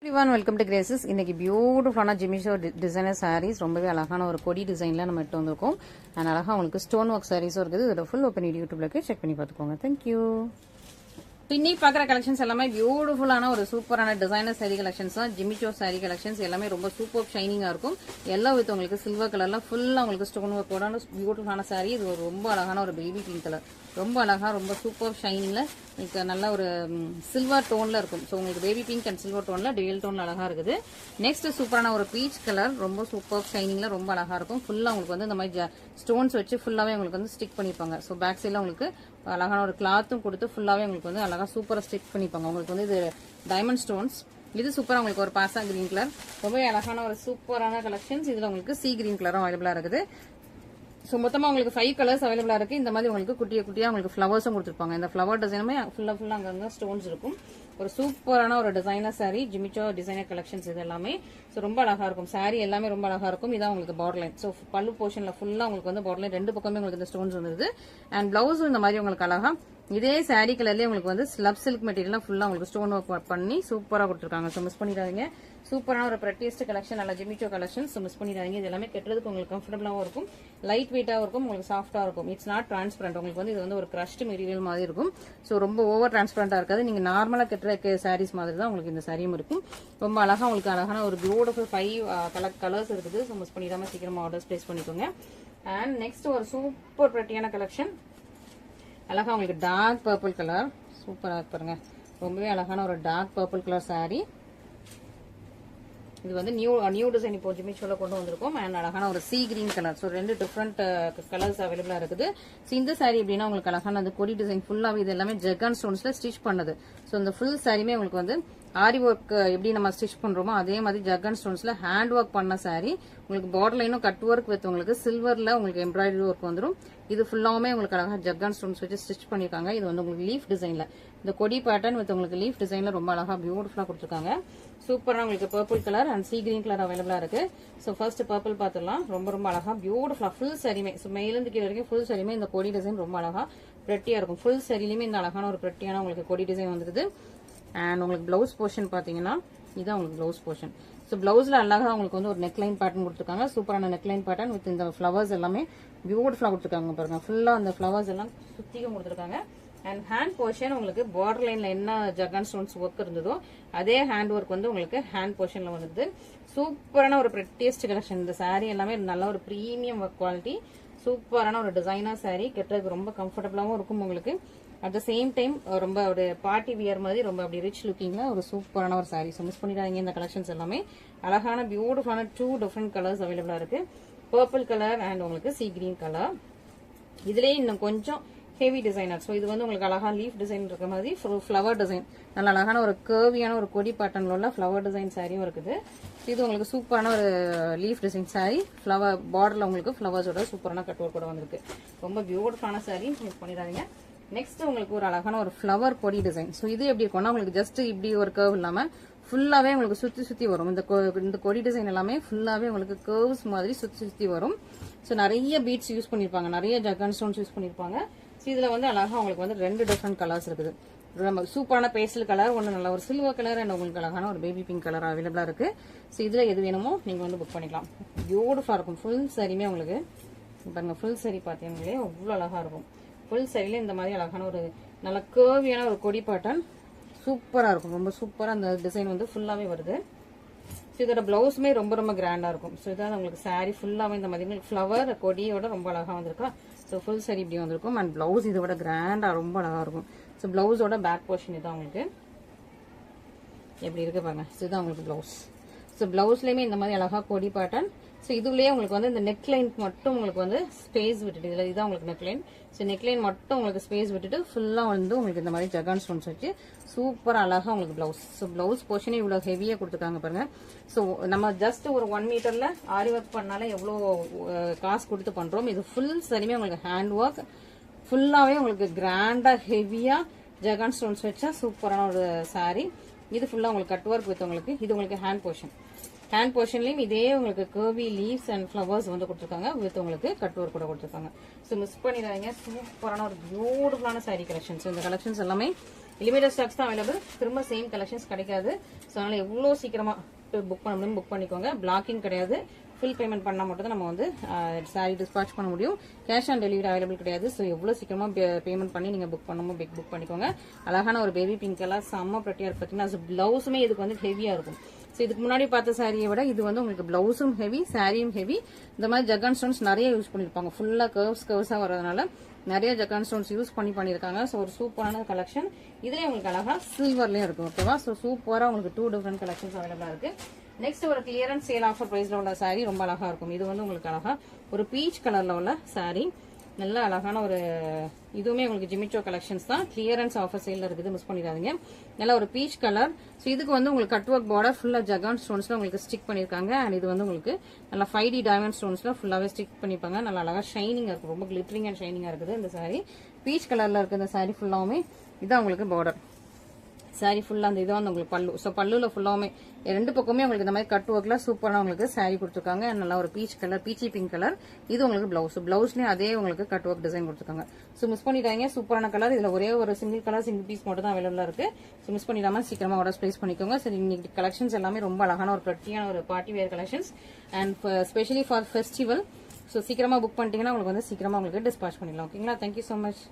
everyone, welcome to Graces. இன்னைக்கு பியூட்டிஃபுல்லான ஜிமிச்சோ designer saris ரொம்பவே அழகான ஒரு கொடி டிசைன்ல நம்ம எடுத்து வந்திருக்கோம். அண்ட் அழகா உங்களுக்கு ஸ்டோன் ஒர்க் சாரீஸும் இருக்குது. இதோட ஃபுல் ஓப்பன் யூடியூப்ல செக் பண்ணி பார்த்துக்கோங்க. தேங்க்யூ. இன்னைக்கு பார்க்குற கலெக்ஷன்ஸ் எல்லாமே பியூட்டிஃபுல்லான ஒரு சூப்பரான டிசைனர் சாரி கலெக்ஷன்ஸ் தான். ஜிமிச்சோ சாரி கலெக்ஷன்ஸ் எல்லாமே ரொம்ப சூப்பர் ஷைனிங்கா இருக்கும். எல்லாம் வித் உங்களுக்கு சில்வர் கலர்ல ஃபுல்லா உங்களுக்கு ஸ்டோன் ஒர்க்கோட பியூட்டிஃபுல்லான சாரி. இது ஒரு ரொம்ப அழகான ஒரு பேபி பிங்க் கலர். ரொம்ப அழகா ரொம்ப சூப்பர் ஷைனிங்ல உங்களுக்கு நல்ல ஒரு சில்வர் டோன்ல இருக்கும். ஸோ உங்களுக்கு பேபி பிங்க் அண்ட் சில்வர் டோன்ல டெயில் டோன்ல அழகா இருக்குது. நெக்ஸ்ட் சூப்பரான ஒரு பீச் கலர் ரொம்ப சூப்பர் ஷைனிங்ல ரொம்ப அழகா இருக்கும். ஃபுல்லா உங்களுக்கு வந்து இந்த மாதிரி ஸ்டோன்ஸ் வச்சு ஃபுல்லாவே உங்களுக்கு வந்து ஸ்டிக் பண்ணிருப்பாங்க. ஸோ பேக் சைட்ல உங்களுக்கு அழகான ஒரு கிளாத்தும் கொடுத்து ஃபுல்லாவே உங்களுக்கு வந்து அழகா சூப்பரா ஸ்டிக் பண்ணிப்பாங்க. உங்களுக்கு வந்து இது டைமண்ட் ஸ்டோன்ஸ். இது சூப்பரா உங்களுக்கு ஒரு பாசா கிரீன் கலர். ரொம்ப அழகான ஒரு சூப்பரான கலெக்ஷன்ஸ். இதுல உங்களுக்கு சி கிரீன் கலரும் அவைலபிளா இருக்குது. ஸோ மொத்தமாக உங்களுக்கு 5 கலர்ஸ் அவைலபிளா இருக்கு. இந்த மாதிரி உங்களுக்கு குட்டியா உங்களுக்கு ஃபிளவர்ஸும் கொடுத்துருப்பாங்க. இந்த ஃபிளவர் டிசைனுமே ஃபுல்லா அங்கங்க ஸ்டோன்ஸ் இருக்கும். ஒரு சூப்பரான ஒரு டிசைனர் சாரி ஜிமிச்சோ டிசைனர் கலெக்ஷன்ஸ் இது எல்லாமே. ஸோ ரொம்ப அழகா இருக்கும். சாரி எல்லாமே ரொம்ப அழகா இருக்கும். இதான் உங்களுக்கு பார்டர் லைன். ஸோ பல்லு போர்ஷன்ல ஃபுல்லா உங்களுக்கு வந்து பார்டர் லைன் ரெண்டு பக்கமே உங்களுக்கு இந்த ஸ்டோன்ஸ் வந்துருது. அண்ட் பிளவுஸும் இந்த மாதிரி உங்களுக்கு அழகா இதே சாரி கலர்லயே உங்களுக்கு வந்து ஸ்லப் சில்க் மெட்டீரியல் ஃபுல்லா உங்களுக்கு ஸ்டோன் ஒர்க் பண்ணி சூப்பரா கொடுத்துருக்காங்க. ஸோ மிஸ் பண்ணிடாதீங்க. சூப்பரான ஒரு பிரட்டியஸ்ட் கலெக்ஷன் நல்ல ஜிமிச்சோ கலெக்ஷன். ஸோ மிஸ் பண்ணிடாதீங்க. இது எல்லாமே கட்டுறதுக்கு உங்களுக்கு கம்ஃபர்டபுளாகவும் இருக்கும், லைட் வெயிட்டாகவும் இருக்கும், உங்களுக்கு சாஃப்டா இருக்கும். It's not transparent. உங்களுக்கு வந்து இது வந்து ஒரு கிரஷ்ட் மெட்டீரியல் மாதிரி இருக்கும். ஸோ ரொம்ப ஓவர் டிரான்ஸ்பரண்டா இருக்காது. நீங்க நார்மலா கட்டுற சாரீஸ் மாதிரி தான் உங்களுக்கு இந்த சாரியும் இருக்கும். ரொம்ப அழகா உங்களுக்கு அழகான ஒரு பியூட்டிஃபுல் 5 கலர்ஸ் இருக்குது. ஸோ மிஸ் பண்ணிடாம சீக்கிரமா ஆர்டர்ஸ் பிளேஸ் பண்ணிக்கோங்க. அண்ட் நெக்ஸ்ட் ஒரு சூப்பர் பிரட்டியான கலெக்ஷன். அழகா உங்களுக்கு டார்க் பர்பிள் கலர் சூப்பரா பாருங்க. ரொம்பவே அழகான ஒரு டார்க் பர்பிள் கலர் சாரி. இது வந்து நியூ டிசைன் இப்போ ஜிமிச்சோல கொண்டு வந்திருக்கோம். அண்ட் அழகான ஒரு C green colour. So 2 different colours அவைலபிளா இருக்குது. ஸோ இந்த சாரி எப்படின்னா உங்களுக்கு அழகான அந்த கொடி டிசைன் ஃபுல்லாவே இது எல்லாமே ஜெகான் ஸ்டோன்ஸ்ல ஸ்டிச் பண்ணது. ஸோ இந்த ஃபுல் சாரியுமே உங்களுக்கு வந்து ஆரி ஒர்க் எப்படி நம்ம ஸ்டிச் பண்றோமோ அதே மாதிரி ஜக்கான் ஸ்டோன்ஸ்ல ஹேண்ட் ஒர்க் பண்ண சாரி. உங்களுக்கு பார்டர் லைனும் கட் ஒர்க் வித் உங்களுக்கு சில்வர்ல உங்களுக்கு எம்ப்ராய்டரி ஒர்க் வந்துடும். இது ஃபுல்லாவுமே உங்களுக்கு அழகா ஜக்கான் ஸ்டோன்ஸ் வச்சு ஸ்டிச் பண்ணிருக்காங்க. இது வந்து உங்களுக்கு லீஃப் டிசைன்ல இந்த கொடி பேட்டர்ன் வித் உங்களுக்கு லீஃப் டிசைன்ல ரொம்ப அழகா பியூட்டிஃபுல்லா கொடுத்துருக்காங்க. சூப்பரா உங்களுக்கு purple colour and C green colour அவைலபிளா இருக்கு. ஸோ ஃபர்ஸ்ட் பர்பிள் பார்த்துடலாம். ரொம்ப அழகா பியூட்டிஃபுல்லா ஃபுல் சரிமே. ஸோ மேலிருந்து கீழே வரைக்கும் ஃபுல் சரிமே இந்த கொடி டிசைன் ரொம்ப அழகா பிரெட்டியா இருக்கும். ஃபுல் சரியிலுமே இந்த அழகான ஒரு பிரெட்டியான உங்களுக்கு கொடி டிசைன் வந்துருது. அண்ட் உங்களுக்கு பிளவுஸ் போர்ஷன் பாத்தீங்கன்னா இதான் உங்களுக்கு பிளவுஸ் போர்ஷன். ஸோ பிளவுஸ்ல அழகா உங்களுக்கு வந்து ஒரு நெக்லைன் பேட்டர்ன் கொடுத்துருக்காங்க. சூப்பரான நெக்லைன் பேட்டர்ன் வித் இந்த ஃபிளவர்ஸ் எல்லாமே பியூட்டிஃபுல்லா கொடுத்துருக்காங்க பாருங்க. ஃபுல்லா அந்த ஃபிளவர்ஸ் எல்லாம் சுத்தியும் கொடுத்துருக்காங்க. அண்ட் ஹேண்ட் போர்ஷன் உங்களுக்கு பார்டர் லைன்ல என்ன ஜக்கான் ஸ்டோன்ஸ் ஒர்க் இருந்ததோ அதே ஹேண்ட் ஒர்க் வந்து உங்களுக்கு ஹேண்ட் போர்ஷன்ல வந்துருது. சூப்பரான ஒரு பிரெட்டியஸ்ட் கலெக்ஷன். இந்த சாரி எல்லாமே நல்ல ஒரு பிரீமியம் ஒர்க் குவாலிட்டி. சூப்பரான ஒரு டிசைனர் சாரி. கட்டுறதுக்கு ரொம்ப கம்ஃபர்டபுளாகவும் இருக்கும் உங்களுக்கு. அட் த சேம் டைம் ரொம்ப ஒரு பார்ட்டி வியர் மாதிரி ரொம்ப அப்படி ரிச் லுக்கிங்ல ஒரு சூப்பரான ஒரு சாரி. ஸோ மிஸ் பண்ணிடாதீங்க. இந்த கலெக்ஷன்ஸ் எல்லாமே அழகான பியூட்டிஃபுல்லான 2 டிஃப்ரெண்ட் கலர்ஸ் அவைலபிளா இருக்கு. பர்பிள் கலர் அண்ட் உங்களுக்கு சி கிரீன் கலர். இதுலயே இன்னும் கொஞ்சம் ஹெவி டிசைனர். ஸோ இது வந்து உங்களுக்கு அழகா லீஃப் டிசைன் இருக்க மாதிரி ஃபிளவர் டிசைன் நல்ல அழகான ஒரு கர்வியான ஒரு கொடி பேட்டர்ன்ல உள்ள ஃபிளவர் டிசைன் சாரியும் இருக்குது. இது உங்களுக்கு சூப்பரான ஒரு லீஃப் டிசைன் சாரி. ஃபிளவர் பார்டர்ல உங்களுக்கு ஃபிளவர்ஸோட சூப்பரான கட் ஒர்க் கூட வந்திருக்கு. ரொம்ப பியூட்டிஃபுல்லான சாரி. மிஸ் பண்ணிடாதீங்க. நெக்ஸ்ட் உங்களுக்கு ஒரு அழகான ஒரு ஃபிளவர் கொடி டிசைன். ஸோ இது எப்படி இருக்கும்னா உங்களுக்கு ஜஸ்ட் இப்படி ஒரு கர்வ் இல்லாம ஃபுல்லாவே உங்களுக்கு சுத்தி வரும். இந்த கொடி டிசைன் எல்லாமே ஃபுல்லாவே உங்களுக்கு கர்வ்ஸ் மாதிரி சுத்தி வரும். ஸோ நிறைய பீட்ஸ் யூஸ் பண்ணிருப்பாங்க, நிறைய ஜக்கான் ஸ்டோன்ஸ் யூஸ் பண்ணிருப்பாங்க. ஸோ இதுல வந்து அழகா உங்களுக்கு வந்து 2 டிஃப்ரெண்ட் கலர்ஸ் இருக்குது. ரொம்ப சூப்பரான பேஸ்டல் கலர், ஒன்று நல்ல ஒரு சில்வர் கலர் அண்ட் உங்களுக்கு அழகான ஒரு பேபி பிங்க் கலர் அவைலபிளா இருக்கு. ஸோ இதுல எது வேணுமோ நீங்க வந்து புக் பண்ணிக்கலாம். பியூட்டிஃபுல்லா இருக்கும். ஃபுல் சாரியுமே உங்களுக்கு பாருங்க. ஃபுல் சாரி பார்த்தீங்களே அவ்வளவு அழகா இருக்கும். ஃபுல் சரியில இந்த மாதிரி அழகான ஒரு நல்ல கர்வியான ஒரு கொடி பேட்டர்ன் சூப்பரா இருக்கும். ரொம்ப சூப்பரா அந்த டிசைன் வந்து ஃபுல்லாவே வருது. ஸோ இதோட பிளவுஸுமே ரொம்ப கிராண்டா இருக்கும். ஸோ இதான் உங்களுக்கு சாரி ஃபுல்லாவே இந்த மாதிரி ஃபிளவர் கொடியோட ரொம்ப அழகா வந்திருக்கா. ஸோ ஃபுல் சாரி இப்படி வந்திருக்கும். அண்ட் பிளவுஸ் இதோட கிராண்டா ரொம்ப அழகா இருக்கும். ஸோ பிளவுஸோட பேக் போர்ஷன் இதான் உங்களுக்கு எப்படி இருக்கு பாருங்க. இதுதான் உங்களுக்கு பிளவுஸ். ஸோ பிளவுஸ்லயுமே இந்த மாதிரி அழகா கொடி பேட்டர்ன். ஸோ இதுலயே உங்களுக்கு வந்து இந்த நெக் லைன் மட்டும் உங்களுக்கு வந்து ஸ்பேஸ் விட்டுட்டு இதுதான் உங்களுக்கு neck line. So neck line மட்டும் உங்களுக்கு ஸ்பேஸ் விட்டுட்டு ஃபுல்லா வந்து உங்களுக்கு இந்த மாதிரி ஜக்கான் ஸ்டோன்ஸ் வச்சு சூப்பரா அழகா உங்களுக்கு பிளவுஸ். ஸோ பிளவுஸ் போர்ஷனே இவ்வளவு ஹெவியா கொடுத்துருக்காங்க பாருங்க. ஸோ நம்ம ஜஸ்ட் ஒரு 1 மீட்டர்ல ஆரி ஒர்க் பண்ணாலே எவ்வளவு காசு கொடுத்து பண்றோம். இது ஃபுல் சரியுமே உங்களுக்கு ஹேண்ட் ஒர்க் ஃபுல்லாவே உங்களுக்கு கிராண்டா ஹெவியா ஜக்கான் ஸ்டோன்ஸ் வச்சா சூப்பரான ஒரு சாரி. இது ஃபுல்லா உங்களுக்கு கட் ஒர்க் வித் உங்களுக்கு இது உங்களுக்கு ஹேண்ட் போர்ஷன். ஹேண்ட் போர்ஷன்லயும் இதே உங்களுக்கு கர்வி லீவ்ஸ் அண்ட் ஃபிளவர்ஸ் வந்து கொடுத்துருக்காங்க வித் உங்களுக்கு கட் ஒர்க் கூட கொடுத்துருக்காங்க. ஸோ மிஸ் பண்ணிடாதீங்க. சூப்பரான ஒரு பியூட்டிஃபுல்லான சாரி கலெக்ஷன்ஸ். இந்த கலெக்ஷன்ஸ் எல்லாமே லிமிடெட் ஸ்டாக்ஸ் தான் அவைலபிள். திரும்ப சேம் கலெக்ஷன்ஸ் கிடைக்காது. ஸோ அதனால எவ்வளோ சீக்கிரமா புக் பண்ண முடியும் புக் பண்ணிக்கோங்க. பிளாக்கிங் கிடையாது. ஃபுல் பேமெண்ட் பண்ணா மட்டும் தான் நம்ம வந்து சாரி டிஸ்பாச் பண்ண முடியும். கேஷ் ஆன் டெலிவரி அவைலபிள் கிடையாது. ஸோ எவ்வளோ சீக்கிரமா பேமெண்ட் பண்ணி நீங்க புக் பண்ணணுமோ புக் பண்ணிக்கோங்க. அழகான ஒரு பேபி பிங்க் கலர் செம்ம ப்ரெட்டியா இருக்கு. பார்த்தீங்கன்னா பிளவுஸுமே இதுக்கு வந்து ஹெவியா இருக்கும். ஸோ இதுக்கு முன்னாடி பார்த்த சாரியை விட இது வந்து உங்களுக்கு பிளவுஸும் ஹெவி, சாரியும் ஹெவி. இந்த மாதிரி ஜக்கான் ஸ்டோன்ஸ் நிறைய யூஸ் பண்ணிருப்பாங்க. ஃபுல்லா கர்வ்ஸா வரதுனால நிறைய ஜக்கான் ஸ்டோன்ஸ் யூஸ் பண்ணிருக்காங்க. ஸோ ஒரு சூப்பரான கலெக்ஷன். இதுலயே உங்களுக்கு அழகா சில்வர்லயும் இருக்கும். ஓகேவா? ஸோ சூப்பரா உங்களுக்கு 2 டிஃபரெண்ட் கலெக்ஷன்ஸ் அவைலபிளா இருக்கு. நெக்ஸ்ட் ஒரு கிளியரன்ஸ் சேல் ஆஃபர் பிரைஸ்ல உள்ள சாரி ரொம்ப அழகா இருக்கும். இது வந்து உங்களுக்கு அழகா ஒரு பீச் கலர்ல உள்ள சாரி. நல்ல அழகான ஒரு இதுவுமே உங்களுக்கு ஜிமிச்சோ கலெக்ஷன்ஸ் தான். கிளியரன்ஸ் ஆஃபர் சேல்ல இருக்குது, மிஸ் பண்ணிடாதீங்க. நல்ல ஒரு பீச் கலர். ஸோ இதுக்கு வந்து உங்களுக்கு கட் ஒர்க் பார்டர் ஃபுல்லா ஜகான் ஸ்டோன்ஸ்ல உங்களுக்கு ஸ்டிக் பண்ணிருக்காங்க. அண்ட் இது வந்து உங்களுக்கு நல்லா 5D டைமண்ட் ஸ்டோன்ஸ்ல ஃபுல்லாவே ஸ்டிக் பண்ணிருப்பாங்க. நல்லா அழகா ஷைனிங்கா இருக்கும். ரொம்ப கிளிட்டரிங் அண்ட் ஷைனிங்கா இருக்குது இந்த சாரி. பீச் கலர்ல இருக்கு இந்த சாரி ஃபுல்லாவுமே. இதான் உங்களுக்கு பார்டர். சாரி ஃபுல்லா அந்த இதான் உங்களுக்கு பல்லு. ஸோ பல்லுல ஃபுல்லாவுமே ரெண்டு பக்கமே உங்களுக்கு இந்த மாதிரி கட் ஒர்க்ல சூப்பரா உங்களுக்கு சாரி கொடுத்துருக்காங்க. நல்லா ஒரு பீச் கலர், பீச்சி பிங்க் கலர். இது உங்களுக்கு பிளவுஸ். பிளவுஸ்லயும் அதே உங்களுக்கு கட் ஒர்க் டிசைன் கொடுத்துருக்காங்க. ஸோ மிஸ் பண்ணிட்டாங்க. சூப்பரான கலர். இதுல ஒரே ஒரு சிங்கிள் கலர், சிங்கிள் பீஸ் மட்டும் தான் அவைலபிளா இருக்கு. ஸோ மிஸ் பண்ணிடாம சீக்கிரமா ஆர்டர் பிளேஸ் பண்ணிக்கோங்க. சரி, இன்னைக்கு கலெக்ஷன்ஸ் எல்லாமே ரொம்ப அழகான ஒரு பிரட்டியான ஒரு party wear collections and specially for festival. So சீக்கிரமா புக் பண்ணிட்டீங்கன்னா உங்களுக்கு வந்து சீக்கிரமா உங்களுக்கு டிஸ்பாச் பண்ணிடலாம். ஓகேங்களா? Thank you so much.